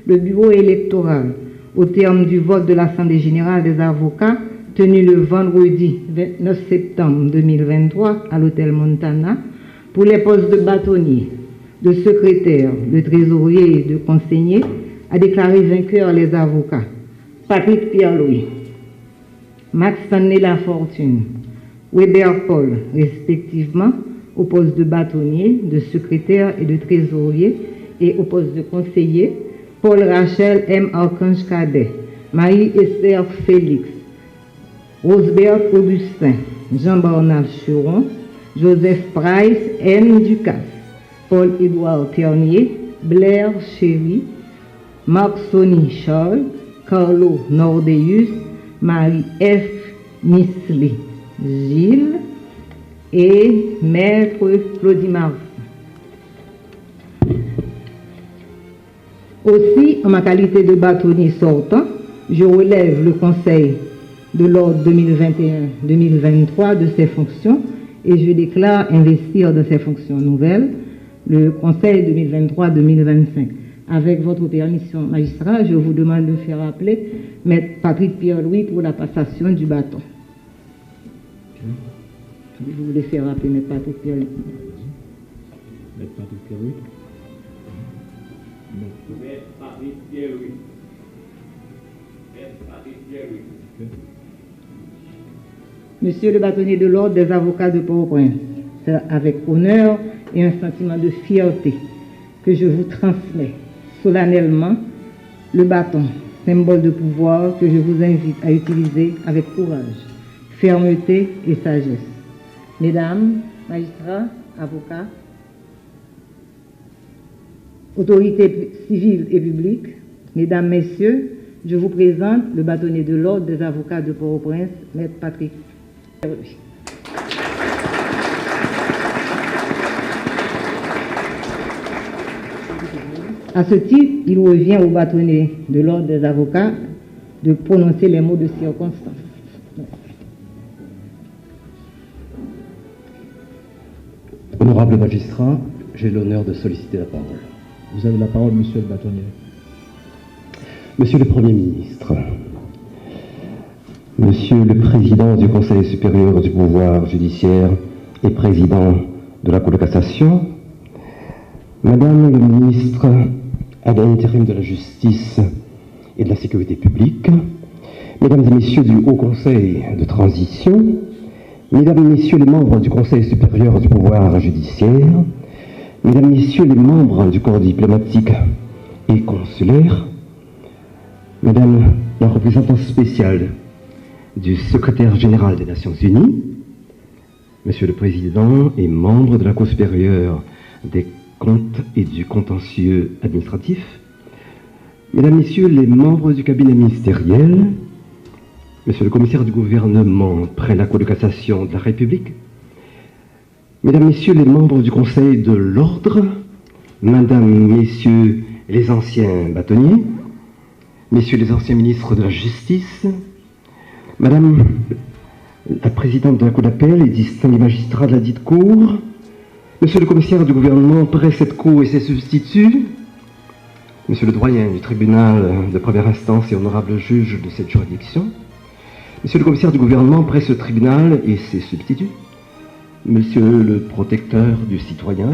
Le bureau électoral, au terme du vote de l'Assemblée générale des avocats, tenu le vendredi 29 septembre 2023 à l'hôtel Montana, pour les postes de bâtonnier, de secrétaire, de trésorier et de conseiller, a déclaré vainqueur les avocats Patrick Pierre-Louis, Max Stanley Lafortune, Weber Paul, respectivement, au poste de bâtonnier, de secrétaire et de trésorier, et au poste de conseiller, Paul Rachel M. Archange Cadet, Marie-Esther Félix, Rosebert Augustin, Jean-Bernard Churon, Joseph Price N. Ducasse, Paul-Édouard Ternier, Blair Chéry, Marc Sony Charles, Carlo Nordeus, Marie F. Nisley Gilles et Maître Claudie Martin. Aussi, en ma qualité de bâtonnier sortant, je relève le Conseil de l'ordre 2021-2023 de ses fonctions et je déclare investir de ses fonctions nouvelles le Conseil 2023-2025. Avec votre permission, magistrat, je vous demande de faire appeler Maître Patrick Pierre-Louis pour la passation du bâton. Je voulais faire appeler Maître Patrick Pierre-Louis. Maître Patrick Pierre-Louis. Maître Patrick Pierre-Louis. Maître Patrick Pierre-Louis. Monsieur le bâtonnier de l'ordre des avocats de Port-au-Prince, c'est avec honneur et un sentiment de fierté que je vous transmets solennellement le bâton, symbole de pouvoir que je vous invite à utiliser avec courage, fermeté et sagesse. Mesdames, magistrats, avocats, autorités civiles et publiques, mesdames, messieurs, je vous présente le bâtonnier de l'ordre des avocats de Port-au-Prince, Maître Patrick Pierre-Louis. À ce titre, il revient au bâtonnier de l'ordre des avocats de prononcer les mots de circonstance. Honorable magistrat, j'ai l'honneur de solliciter la parole. Vous avez la parole, monsieur le bâtonnier. Monsieur le Premier ministre, Monsieur le Président du Conseil supérieur du pouvoir judiciaire et Président de la Cour de cassation, Madame le ministre à l'intérim de la Justice et de la Sécurité publique, Mesdames et Messieurs du Haut Conseil de transition, Mesdames et Messieurs les membres du Conseil supérieur du pouvoir judiciaire, Mesdames et Messieurs les membres du corps diplomatique et consulaire, Madame la représentante spéciale du secrétaire général des Nations Unies, Monsieur le Président et membres de la Cour supérieure des comptes et du contentieux administratif, Mesdames, Messieurs les membres du cabinet ministériel, Monsieur le commissaire du gouvernement près la Cour de cassation de la République, Mesdames, Messieurs les membres du Conseil de l'Ordre, Mesdames, Messieurs les anciens bâtonniers, Messieurs les anciens ministres de la Justice, Madame la présidente de la Cour d'appel et distingués magistrats de la dite Cour, Monsieur le commissaire du gouvernement près cette Cour et ses substituts, Monsieur le doyen du tribunal de première instance et honorable juge de cette juridiction, Monsieur le commissaire du gouvernement près ce tribunal et ses substituts, Monsieur le protecteur du citoyen,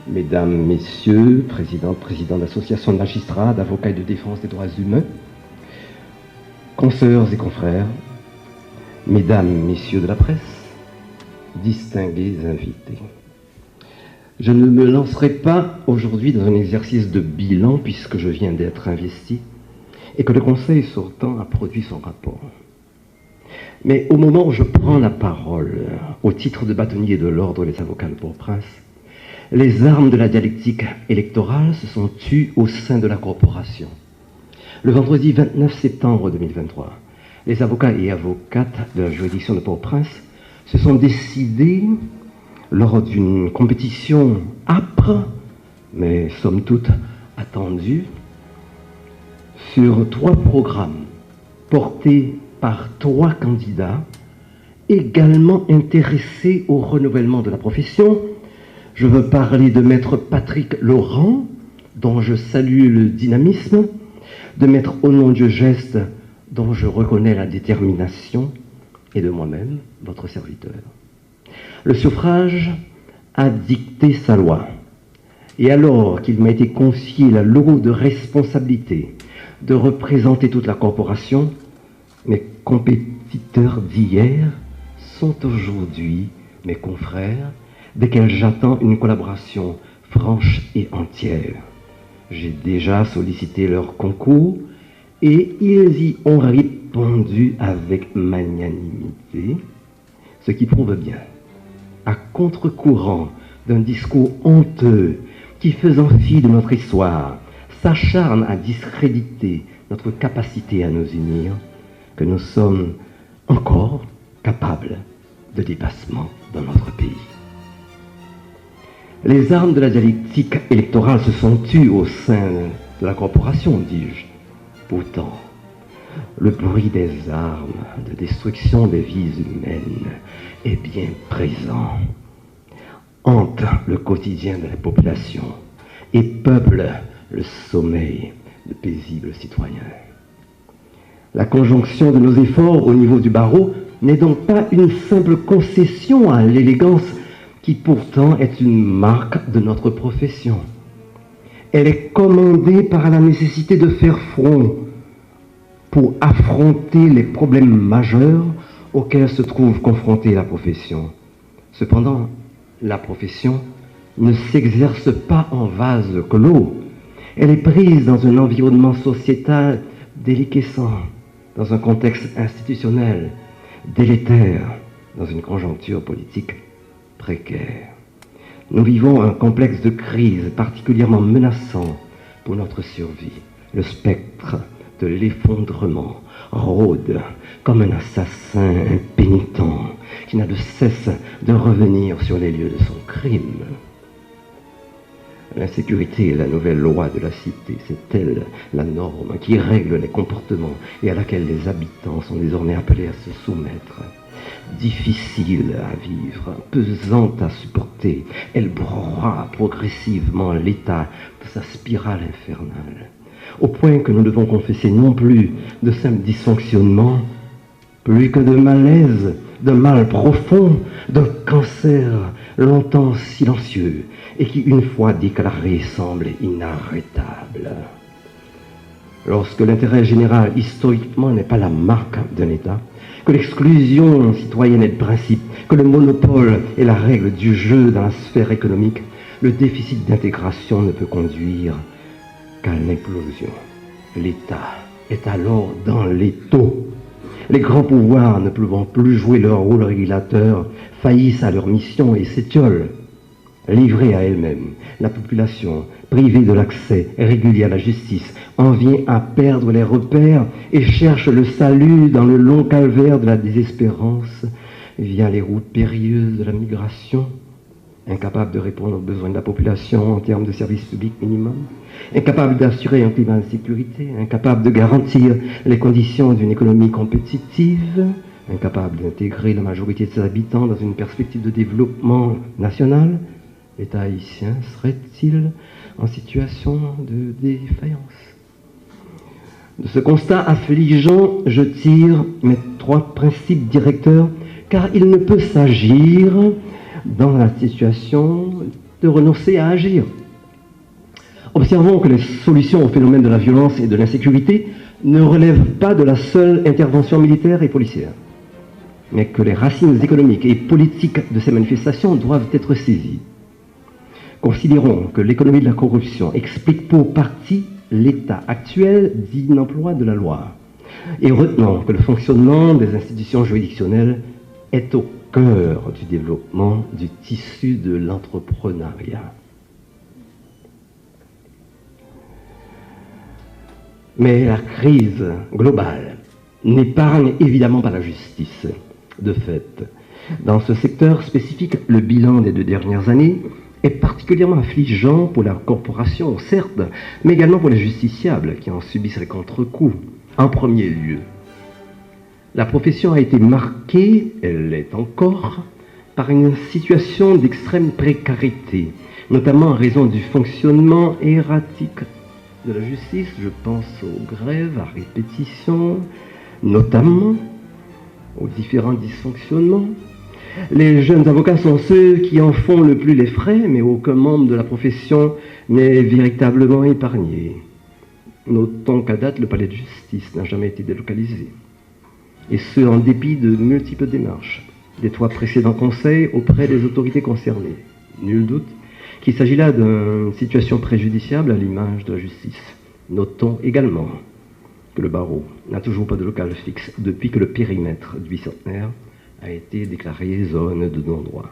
Mesdames, Messieurs, président d'associations de magistrats, d'avocats et de défense des droits humains, consoeurs et confrères, Mesdames, Messieurs de la presse, distingués invités. Je ne me lancerai pas aujourd'hui dans un exercice de bilan puisque je viens d'être investi et que le Conseil sortant a produit son rapport. Mais au moment où je prends la parole au titre de bâtonnier de l'ordre des avocats de Port-au-Prince, les armes de la dialectique électorale se sont tues au sein de la corporation. Le vendredi 29 septembre 2023, les avocats et avocates de la juridiction de Port-au-Prince se sont décidés, lors d'une compétition âpre, mais somme toute attendue, sur 3 programmes portés par 3 candidats également intéressés au renouvellement de la profession. Je veux parler de maître Patrick Laurent, dont je salue le dynamisme, de mettre au nom du geste dont je reconnais la détermination, et de moi-même, votre serviteur. Le suffrage a dicté sa loi, et alors qu'il m'a été confié la lourde responsabilité de représenter toute la corporation, mes compétiteurs d'hier sont aujourd'hui mes confrères, desquels j'attends une collaboration franche et entière. J'ai déjà sollicité leur concours et ils y ont répondu avec magnanimité, ce qui prouve bien, à contre-courant d'un discours honteux qui, faisant fi de notre histoire, s'acharne à discréditer notre capacité à nous unir, que nous sommes encore capables de dépassement dans notre pays. Les armes de la dialectique électorale se sont tues au sein de la corporation, dis-je. Pourtant, le bruit des armes de destruction des vies humaines est bien présent, hante le quotidien de la population et peuple le sommeil de paisibles citoyens. La conjonction de nos efforts au niveau du barreau n'est donc pas une simple concession à l'élégance qui pourtant est une marque de notre profession. Elle est commandée par la nécessité de faire front pour affronter les problèmes majeurs auxquels se trouve confrontée la profession. Cependant, la profession ne s'exerce pas en vase clos. Elle est prise dans un environnement sociétal déliquescent, dans un contexte institutionnel délétère, dans une conjoncture politique précaire. Nous vivons un complexe de crise particulièrement menaçant pour notre survie. Le spectre de l'effondrement rôde comme un assassin impénitent qui n'a de cesse de revenir sur les lieux de son crime. L'insécurité est la nouvelle loi de la cité, c'est elle la norme qui règle les comportements et à laquelle les habitants sont désormais appelés à se soumettre. Difficile à vivre, pesante à supporter, elle broie progressivement l'état de sa spirale infernale, au point que nous devons confesser non plus de simples dysfonctionnements, plus que de malaise, d'un mal profond, d'un cancer longtemps silencieux et qui, une fois déclaré, semble inarrêtable. Lorsque l'intérêt général, historiquement, n'est pas la marque d'un État, que l'exclusion citoyenne est le principe, que le monopole est la règle du jeu dans la sphère économique, le déficit d'intégration ne peut conduire qu'à l'implosion. L'État est alors dans l'étau. Les grands pouvoirs, ne pouvant plus jouer leur rôle régulateur, faillissent à leur mission et s'étiolent. Livrée à elle-même, la population, privée de l'accès régulier à la justice, en vient à perdre les repères et cherche le salut dans le long calvaire de la désespérance via les routes périlleuses de la migration, incapable de répondre aux besoins de la population en termes de services publics minimums, incapable d'assurer un climat de sécurité, incapable de garantir les conditions d'une économie compétitive, incapable d'intégrer la majorité de ses habitants dans une perspective de développement national. L'État haïtien serait-il en situation de défaillance? De ce constat affligeant, je tire mes 3 principes directeurs, car il ne peut s'agir, dans la situation, de renoncer à agir. Observons que les solutions au phénomène de la violence et de l'insécurité ne relèvent pas de la seule intervention militaire et policière, mais que les racines économiques et politiques de ces manifestations doivent être saisies. Considérons que l'économie de la corruption explique pour partie l'état actuel d'inemploi de la loi. Et retenons que le fonctionnement des institutions juridictionnelles est au cœur du développement du tissu de l'entrepreneuriat. Mais la crise globale n'épargne évidemment pas la justice. De fait, dans ce secteur spécifique, le bilan des 2 dernières années est particulièrement affligeant pour la corporation, certes, mais également pour les justiciables qui en subissent les contre-coups. En premier lieu, la profession a été marquée, elle l'est encore, par une situation d'extrême précarité, notamment en raison du fonctionnement erratique de la justice. Je pense aux grèves à répétition, notamment aux différents dysfonctionnements. Les jeunes avocats sont ceux qui en font le plus les frais, mais aucun membre de la profession n'est véritablement épargné. Notons qu'à date, le palais de justice n'a jamais été délocalisé. Et ce, en dépit de multiples démarches des 3 précédents conseils auprès des autorités concernées. Nul doute qu'il s'agit là d'une situation préjudiciable à l'image de la justice. Notons également que le barreau n'a toujours pas de local fixe depuis que le périmètre du bicentenaire a été déclaré zone de non-droit.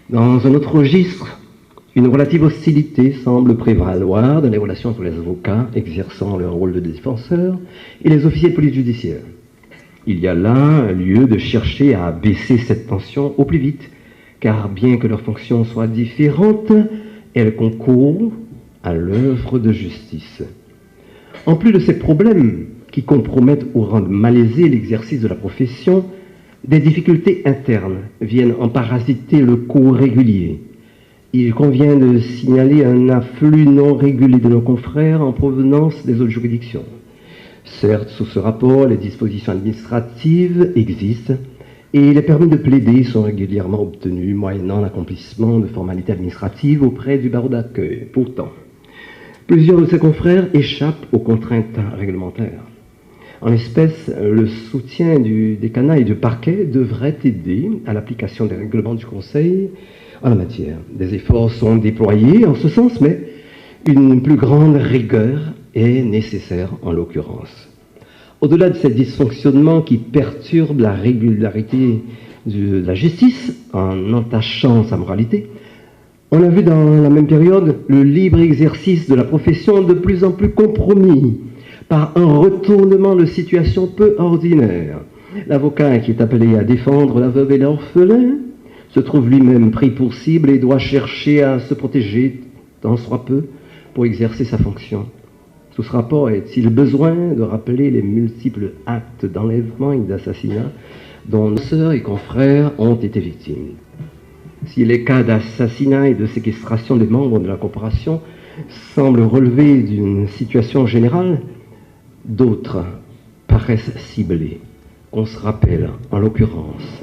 Dans un autre registre, une relative hostilité semble prévaloir dans les relations entre les avocats exerçant leur rôle de défenseur et les officiers de police judiciaire. Il y a là lieu de chercher à abaisser cette tension au plus vite, car bien que leurs fonctions soient différentes, elles concourent à l'œuvre de justice. En plus de ces problèmes qui compromettent ou rendent malaisé l'exercice de la profession, des difficultés internes viennent en parasiter le cours régulier. Il convient de signaler un afflux non régulé de nos confrères en provenance des autres juridictions. Certes, sous ce rapport, les dispositions administratives existent et les permis de plaider sont régulièrement obtenus moyennant l'accomplissement de formalités administratives auprès du barreau d'accueil. Pourtant, plusieurs de ces confrères échappent aux contraintes réglementaires. En l'espèce, le soutien du décanat et du parquet devrait aider à l'application des règlements du Conseil en la matière. Des efforts sont déployés en ce sens, mais une plus grande rigueur est nécessaire en l'occurrence. Au-delà de ces dysfonctionnements qui perturbent la régularité de la justice en entachant sa moralité, on a vu dans la même période le libre exercice de la profession de plus en plus compromis par un retournement de situation peu ordinaire. L'avocat qui est appelé à défendre la veuve et l'orphelin se trouve lui-même pris pour cible et doit chercher à se protéger tant soit peu pour exercer sa fonction. Sous ce rapport, est-il besoin de rappeler les multiples actes d'enlèvement et d'assassinat dont nos sœurs et confrères ont été victimes? Si les cas d'assassinat et de séquestration des membres de la corporation semblent relever d'une situation générale, d'autres paraissent ciblés. Qu'on se rappelle, en l'occurrence,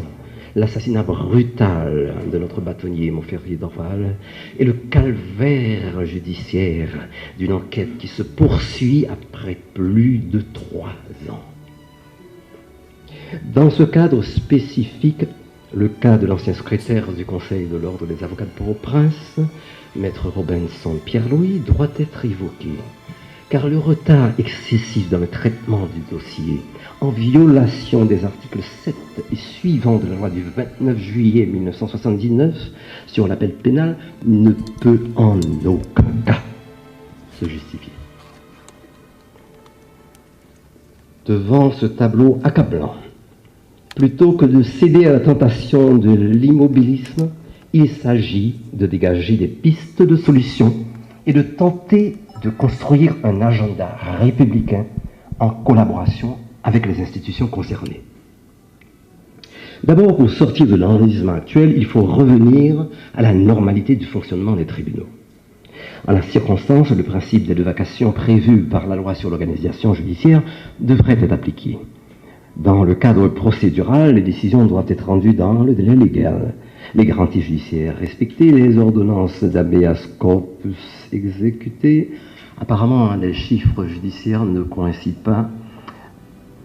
l'assassinat brutal de notre bâtonnier Montferrier d'Orval et le calvaire judiciaire d'une enquête qui se poursuit après plus de 3 ans. Dans ce cadre spécifique, le cas de l'ancien secrétaire du Conseil de l'Ordre des avocats de Port-au-Prince, Maître Robinson Pierre-Louis, doit être évoqué, car le retard excessif dans le traitement du dossier, en violation des articles 7 et suivants de la loi du 29 juillet 1979 sur l'appel pénal, ne peut en aucun cas se justifier. Devant ce tableau accablant, plutôt que de céder à la tentation de l'immobilisme, il s'agit de dégager des pistes de solutions et de tenter de construire un agenda républicain en collaboration avec les institutions concernées. D'abord, pour sortir de l'enlisement actuel, il faut revenir à la normalité du fonctionnement des tribunaux. En la circonstance, le principe des 2 vacations prévu par la loi sur l'organisation judiciaire devrait être appliqué. Dans le cadre procédural, les décisions doivent être rendues dans le délai légal. Les garanties judiciaires respectées, les ordonnances d'habeas corpus exécutées. Apparemment, les chiffres judiciaires ne coïncident pas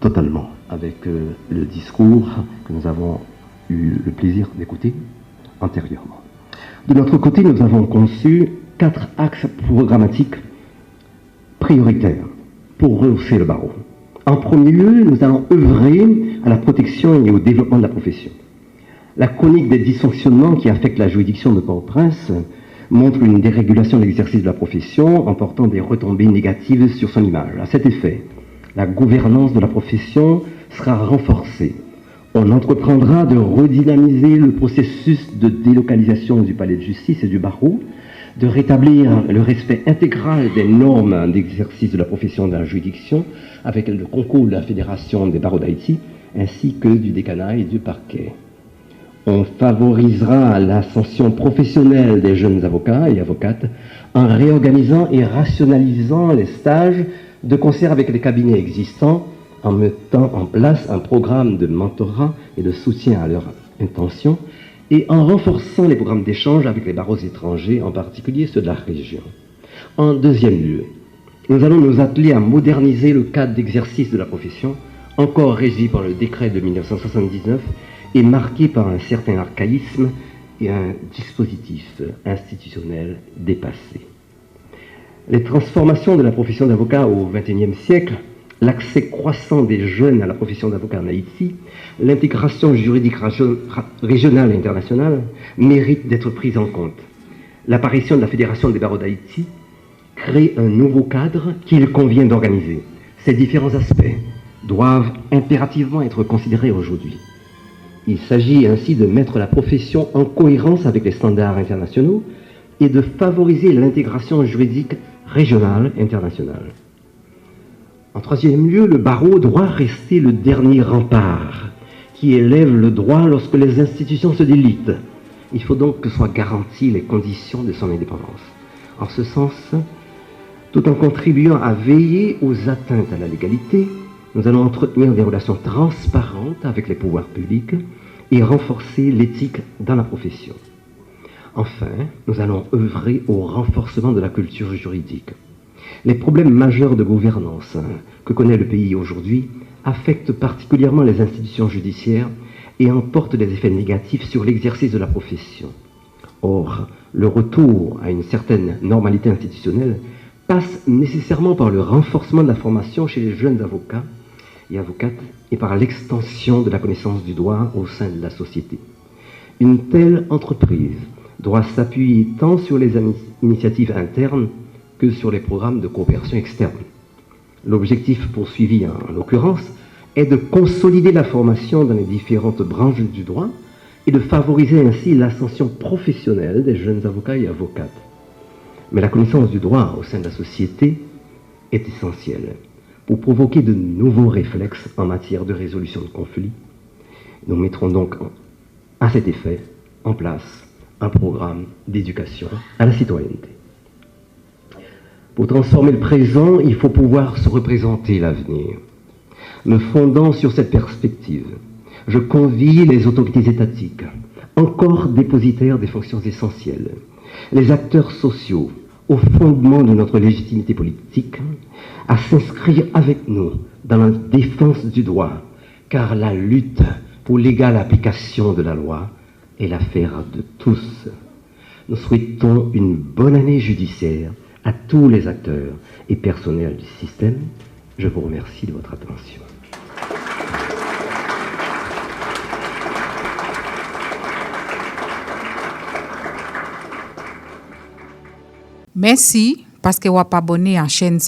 totalement avec le discours que nous avons eu le plaisir d'écouter antérieurement. De notre côté, nous avons conçu 4 axes programmatiques prioritaires pour rehausser le barreau. En premier lieu, nous allons œuvrer à la protection et au développement de la profession. La chronique des dysfonctionnements qui affectent la juridiction de Port-au-Prince montre une dérégulation de l'exercice de la profession, emportant des retombées négatives sur son image. À cet effet, la gouvernance de la profession sera renforcée. On entreprendra de redynamiser le processus de délocalisation du palais de justice et du barreau, de rétablir le respect intégral des normes d'exercice de la profession de la juridiction avec le concours de la Fédération des barreaux d'Haïti ainsi que du décanat et du parquet. On favorisera l'ascension professionnelle des jeunes avocats et avocates en réorganisant et rationalisant les stages de concert avec les cabinets existants, en mettant en place un programme de mentorat et de soutien à leur intention et en renforçant les programmes d'échange avec les barreaux étrangers, en particulier ceux de la région. En deuxième lieu, nous allons nous atteler à moderniser le cadre d'exercice de la profession, encore régi par le décret de 1979 et marqué par un certain archaïsme et un dispositif institutionnel dépassé. Les transformations de la profession d'avocat au XXIe siècle, l'accès croissant des jeunes à la profession d'avocat en Haïti, l'intégration juridique régionale et internationale méritent d'être prises en compte. L'apparition de la Fédération des barreaux d'Haïti crée un nouveau cadre qu'il convient d'organiser. Ces différents aspects doivent impérativement être considérés aujourd'hui. Il s'agit ainsi de mettre la profession en cohérence avec les standards internationaux et de favoriser l'intégration juridique régionale internationale. En troisième lieu, le barreau doit rester le dernier rempart qui élève le droit lorsque les institutions se délitent. Il faut donc que soient garanties les conditions de son indépendance. En ce sens, tout en contribuant à veiller aux atteintes à la légalité, nous allons entretenir des relations transparentes avec les pouvoirs publics et renforcer l'éthique dans la profession. Enfin, nous allons œuvrer au renforcement de la culture juridique. Les problèmes majeurs de gouvernance que connaît le pays aujourd'hui affectent particulièrement les institutions judiciaires et emportent des effets négatifs sur l'exercice de la profession. Or, le retour à une certaine normalité institutionnelle passe nécessairement par le renforcement de la formation chez les jeunes avocats et avocates et par l'extension de la connaissance du droit au sein de la société. Une telle entreprise doit s'appuyer tant sur les initiatives internes que sur les programmes de coopération externe. L'objectif poursuivi, en l'occurrence, est de consolider la formation dans les différentes branches du droit et de favoriser ainsi l'ascension professionnelle des jeunes avocats et avocates. Mais la connaissance du droit au sein de la société est essentielle pour provoquer de nouveaux réflexes en matière de résolution de conflits. Nous mettrons donc à cet effet en place un programme d'éducation à la citoyenneté. Pour transformer le présent, il faut pouvoir se représenter l'avenir. Me fondant sur cette perspective, je convie les autorités étatiques, encore dépositaires des fonctions essentielles, les acteurs sociaux, au fondement de notre légitimité politique, à s'inscrire avec nous dans la défense du droit, car la lutte pour l'égale application de la loi est l'affaire de tous. Nous souhaitons une bonne année judiciaire à tous les acteurs et personnels du système. Je vous remercie de votre attention. Merci parce que vous avez abonné à la chaîne.